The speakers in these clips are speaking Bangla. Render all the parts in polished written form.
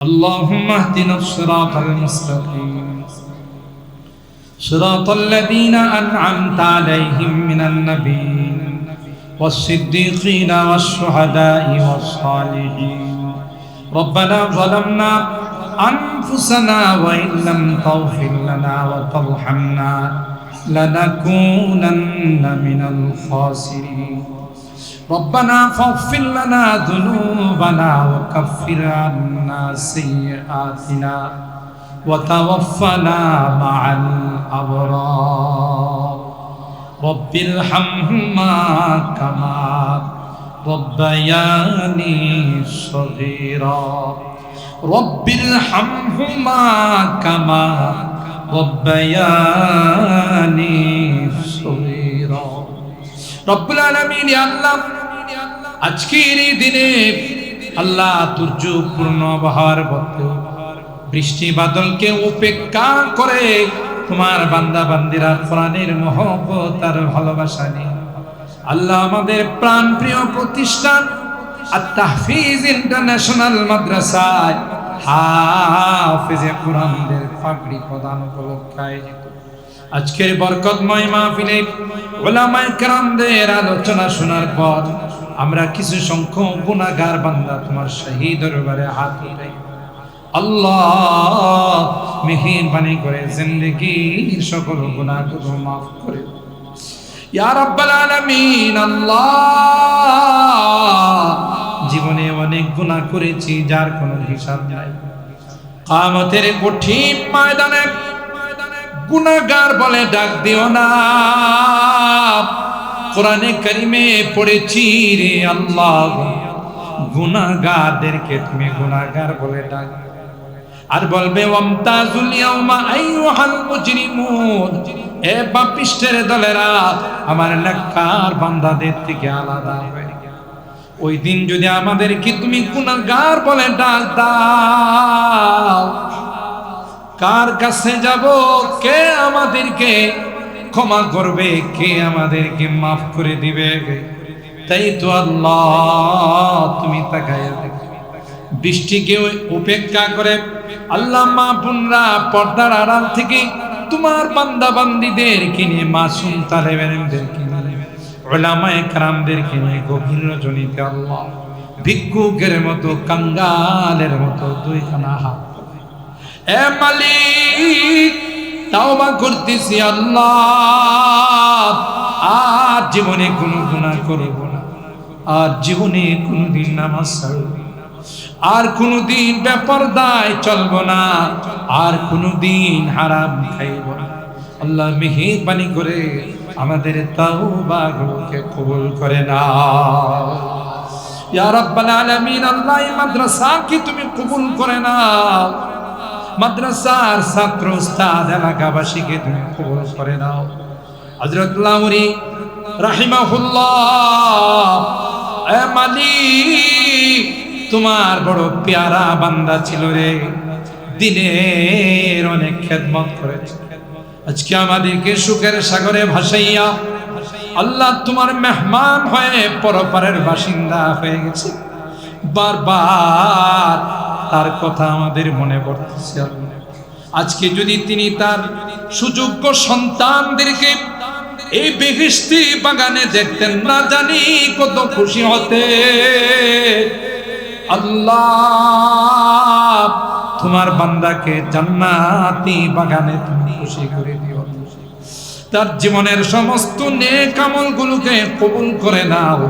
اللهم اهدنا الصراط المستقيم صراط الذين أنعمت عليهم من النبيين والصديقين والشهداء والصالحين ربنا ظلمنا أنفسنا وإن لم تغفر لنا وترحمنا لنكونن من الخاسرين ربنا فاغفر لنا ذنوبنا وكفر عنا سيئاتنا وتوفنا مع الأبرار رب ارحمهما كما ربياني صغيرا رب ارحمهما كما ربياني صغيرا রব্বুল আলামিন ইয়া আল্লাহ আজকের এই দিনে আল্লাহ দুর্যোগপূর্ণ আবহাওয়ার মধ্যে বৃষ্টি বাদলকে উপেক্ষা করে তোমার বান্দা বান্দিরা কোরআনের মহব্বত আর ভালোবাসা নিয়ে আল্লাহ আমাদের প্রাণপ্রিয় প্রতিষ্ঠান আত-তাহফিজ ইন্টারন্যাশনাল মাদ্রাসায় হাফেজে কোরআনদের পাগড়ি প্রদান উপলক্ষে আয়োজিত আজকের বরকতময় মাহফিলে উলামায়ে কেরামদের আলোচনা শোনার পর আমরা কিছু সংখ্যক গুনাহগার বান্দা তোমার শাহী দরবারে হাত উঠাই আল্লাহ মেহেরবানি করে জিন্দেগীর সকল গুনাহগুলো মাফ করে ইয়া রাব্বাল আলামিন আল্লাহ জীবনে অনেক গুনাহ করেছি যার কোনো হিসাব নাই কিয়ামতের কঠিন ময়দানে গুনাহগার বলে ডাক দিও না কোরআনে কারিমে পড়েছি রে আল্লাহ গুনাহগারদেরকে তুমি গুনাহগার বলে ডাক আর বলবে ওয়ামতাজুল ইয়াউমা আইয়ুহাল মুজরিমুন এ পাপিষ্টের দলেরা আমার নেককার বান্দাদের থেকে আলাদা হয়ে ওই দিন যদি আমাদেরকে তুমি গুনাহগার বলে ডাক দাও কার কাছে যাব কে আমাদেরকে ক্ষমা করবে কে আমাদেরকে মাফ করে দিবে তাই তো আল্লাহ তুমি তাকায়া দেখো বৃষ্টিকে উপেক্ষা করে আল্লাহ মা বোনরা পর্দার আড়াল থেকে তোমার বান্দা বান্দীদেরকে নিয়ে মাসুম তালেবেনদেরকে নিয়ে উলামায়ে কেরামদেরকে নিয়ে গভীর রজনীতে আল্লাহ ভিক্ষুকের মতো কাঙ্গালের মতো দুইখানা হাত এ মালিক তাওবা করতেছি আল্লাহ আর জীবনে কোনো গুনাহ করব না আর জীবনে কোনোদিন নামাজ ছাড়ব না আর কোনোদিন বেপরদায় চলব না আর কোনোদিন হারাম খাইব না আল্লাহ মেহেরবানি করে আমাদের তাওবাগুলোকে কবুল করে নাও ইয়া রাব্বাল আলামিন আল্লাহ এই মাদ্রাসাকে তুমি কবুল করে নাও মাদ্রাসার ছাত্র উস্তাদ এলাকাবাসীকে তুমি কবুল করে নাও হযরত লাউরি রাহিমাহুল্লাহ এ মালিক তোমার বড় পেয়ারা বান্দা ছিল রে দিনের অনেক খেদমত করেছে আজকে আমাদেরকে সুখের সাগরে ভাসাইয়া আল্লাহ তোমার মেহমান হয়ে পরপারের বাসিন্দা হয়ে গেছে বারবার তার কথা আমাদের মনে পড়তেছে আজকে যদি তিনি তার সুযোগ্য সন্তানদেরকে এই বেহেশতি বাগানে দেখতেন না জানি কত খুশি হতে আল্লাহ তোমার বান্দাকে জান্নাতি বাগানে তুমি খুশি করে দিও তার জীবনের সমস্ত নেক আমলগুলোকে কবুল করে নাও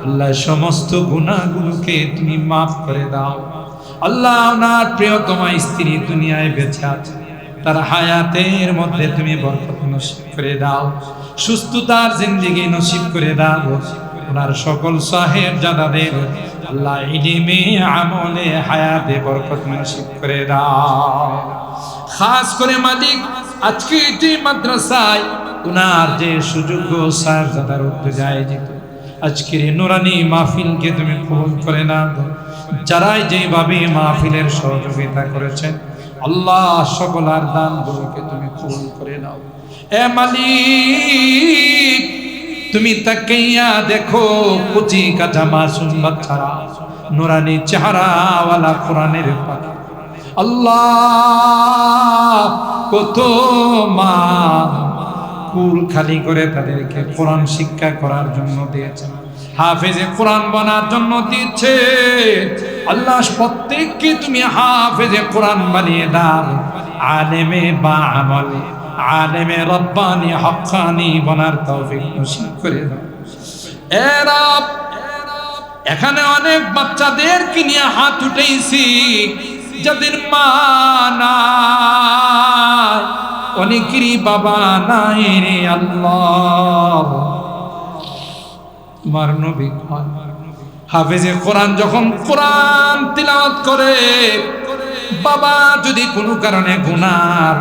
আল্লাহ সমস্ত গুনাহগুলোকে তুমি maaf করে দাও আল্লাহ ওনার প্রিয়তমা স্ত্রী দুনিয়ায় বেঁচে আছে তার হায়াতের মধ্যে তুমি বরকত নসিব করে দাও সুস্থতার জিন্দেগি নসিব করে দাও ওনার সকল সাহেবজাদাদের আল্লাহ ইলমে আমলে হায়াতে বরকত নসিব করে দাও খাস করে মালিক আজকে এই মাদ্রাসায় ওনার যে সুযোগ্য সাহেবজাদার উদ্যোগে আয়োজিত আজকের নুরানি মাহফিলকে তুমি কবুল করে নাও যারাই যেভাবে মাহফিলের সহযোগিতা করেছেন আল্লাহ সকলার দানগুলোকে তুমি কবুল করে নাও এ মালিক তুমি তাকাইয়া দেখো কুচি কাঁচা মাসুম বাচ্চারা নুরানি চেহারাওয়ালা কোরআনের পাখি আল্লাহ কত মা কুল খালি করে তাদেরকে কোরআন শিক্ষা করার জন্য দিয়েছেন, হাফেজে কোরআন বানার জন্য দিচ্ছে। আল্লাহ প্রত্যেককে তুমি হাফেজে কোরআন বানিয়ে দাও, আলেমে বা আমল, আলেমে রব্বানি হক্কানি বানার তৌফিক নসিব করে দাও। এ রব, এখানে অনেক বাচ্চাদেরকে নিয়ে হাত উঠেছি যাদের মা নাই, অনেকেরই বাবা নাই রে আল্লাহ। তোমার নবী হাফেজে কোরআন যখন কোরআন তিলাওয়াত করে, বাবা যদি কোনো কারণে গুনার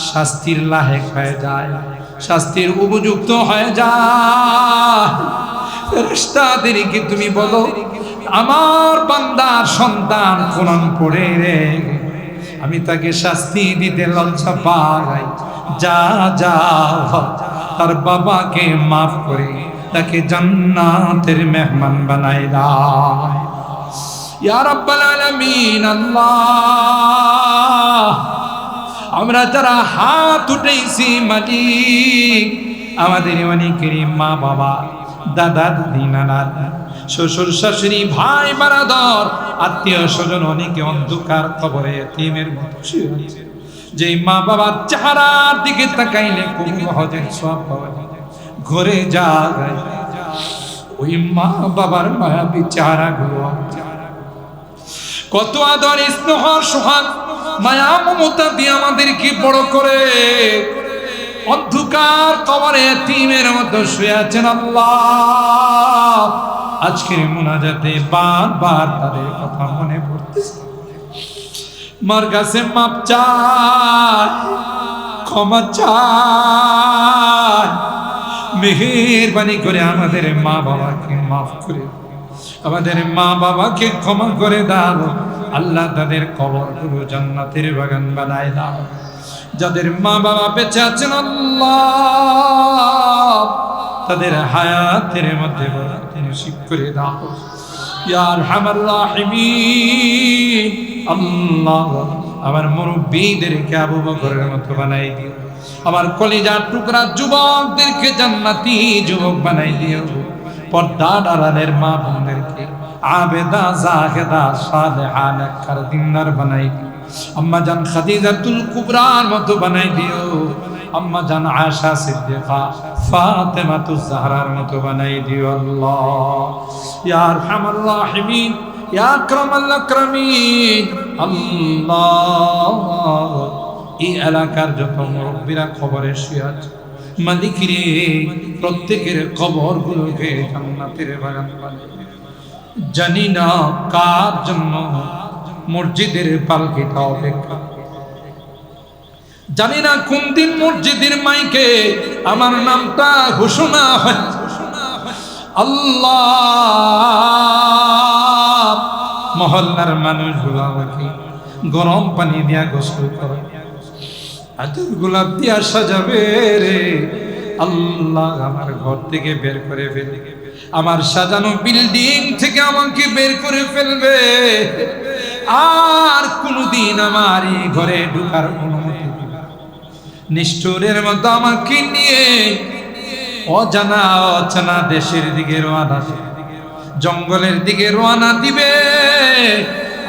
শাস্তির লাহেক হয়ে যায়, শাস্তির উপযুক্ত হয়ে যায়, ফেরেশতাদেরকে তুমি বলো আমার বান্দার সন্তান কোরআন পড়ে রে, আমি তাকে শাস্তি দিতে লজ্জা পাই, যা যা তার বাবাকে মাফ করে তাকে জান্নাতের মেহমান বানাই দাও ইয়া রাব্বাল আলামিন। আল্লাহ, আমরা যারা হাত উঠেছি মালিক, আমাদের অনেকেরই মা বাবা, দাদা দাদি, নানা শ্বশুর শাশুড়ি, ভাই বারাদর, আত্মীয় স্বজন অনেকে অন্ধকার কবরে এতিমের মতো শুয়ে আছে। যে মা বাবার চেহারার দিকে তাকাইলে কবুল হজের সওয়াব পাওয়া যায়, ঘরে যায় ওই মা বাবার মায়াবী চেহারাগুলো, কত আদর স্নেহ সোহাগ মায়া মমতা দিয়ে আমাদেরকে বড় করে অন্ধকার কবরে এতিমের মতো শুয়ে আছেন। আল্লাহ, আজকের মুনাজাতে বারবার তাদের কথা মনে পড়তেছে, মার কাছে মাপ চায়, ক্ষমা চায়, মেহেরবানি করে আমাদের মা বাবাকে মাফ করে, আমাদের মা বাবাকে ক্ষমা করে দাও আল্লাহ, তাদের কবরগুলো জান্নাতের বাগান বানায় দাও। যাদের মা বাবা বেঁচে আছেন আল্লাহ, তাদের হায়াতের মধ্যে বরকত নসিব করে দাও ইয়া আরহামার রাহিমিন। আল্লাহ, আমার মুরব্বিদেরকে আবু বকরের মতো বানাই দিও, আমার কলিজার টুকরা যুবকদেরকে জান্নাতি যুবক বানাই দিও, পর্দার আড়ালের মা বোনদেরকে আবেদা জাহেদা সালেহা নেককার দিনদার বানাই দিও, আম্মা জান খাদিজাতুল কুবরার মতো বানাই দিও, আম্মা জান আয়েশা সিদ্দিকা ফাতেমাতুজ জাহরার মতো বানাই দিও আল্লাহ ইয়া আরহামার রাহিমিন ইয়া আকরামাল আকরামিন। আল্লাহ, এই এলাকার যত মুরব্বীরা কবরে শুয়ে আছে মালিক রে, প্রত্যেকের কবরগুলোকে জান্নাতের বাগান বানাই। জানি না কার জন্য মসজিদের পালকিটা অপেক্ষা, জানি না কোন দিন মসজিদের মাইকে আমার নামটা ঘোষণা হয়। আল্লাহ, মহল্লার মানুষগুলো আমাকে গরম পানি দিয়া গোসল করে, আতর গোলাপ দিয়া সাজাবে রে আল্লাহ, আমার ঘর থেকে বের করে ফেলে, আমার সাজানো বিল্ডিং থেকে আমাকে বের করে ফেলবে, আর কোনদিন আমার এই ঘরে ঢোকার অনুমতি দিবে না। নিষ্ঠুরের মতো আমাকে নিয়ে অজানা অচেনা দেশের দিকে রওনা, জঙ্গলের দিকে রওনা দিবে।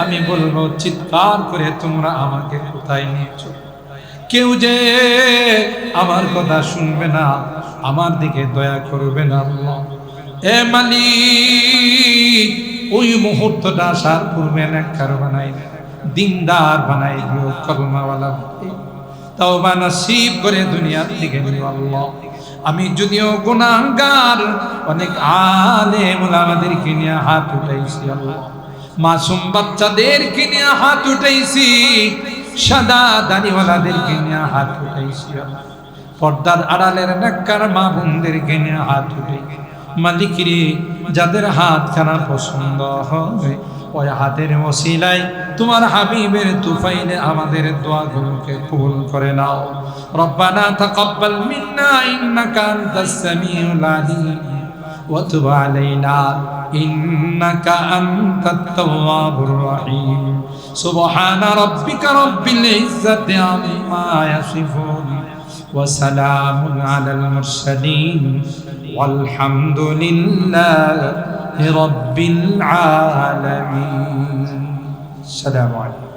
আমি বলবো চিৎকার করে, তোমরা আমাকে কোথায় নিয়েছো? কেউ যে আমার কথা শুনবে না, আমার দিকে দয়া করবে না। আল্লাহ, এ মালিক, ওই মুহূর্তটা আসার পূর্বে নেককার বানাই, দিনদার বানাই দিও, কলমাওয়ালা তওবা নসিব করে দুনিয়ার দিকে নিও আল্লাহ। আমি যদিও গুনাহগার, অনেক আলেম ওলামাদেরকে নিয়ে হাত উঠাইছি আল্লাহ, মাসুম বাচ্চাদেরকে নিয়ে হাত উঠাইছি, সাদা দাড়িওয়ালাদেরকে নিয়ে হাত উঠাইছি আল্লাহ, পর্দার আড়ালের নেককার মা বোনদেরকে নিয়ে হাত উঠাইছি। মালিক রে, যাদের হাত খানা পছন্দ হবে ওই হাতের ওসিলায় তোমার হাবিবের তুফাইলে আমাদের দোয়াগুলোকে কবুল করে নাও। রব্বানা তাকাব্বাল মিন্না ইন্নাকা আনতাস সামিউল আলিম وتب علينا إنك أنت التواب الرحيم سبحان ربك رب العزة عما يصفون وسلام على المرسلين والحمد لله رب العالمين السلام عليكم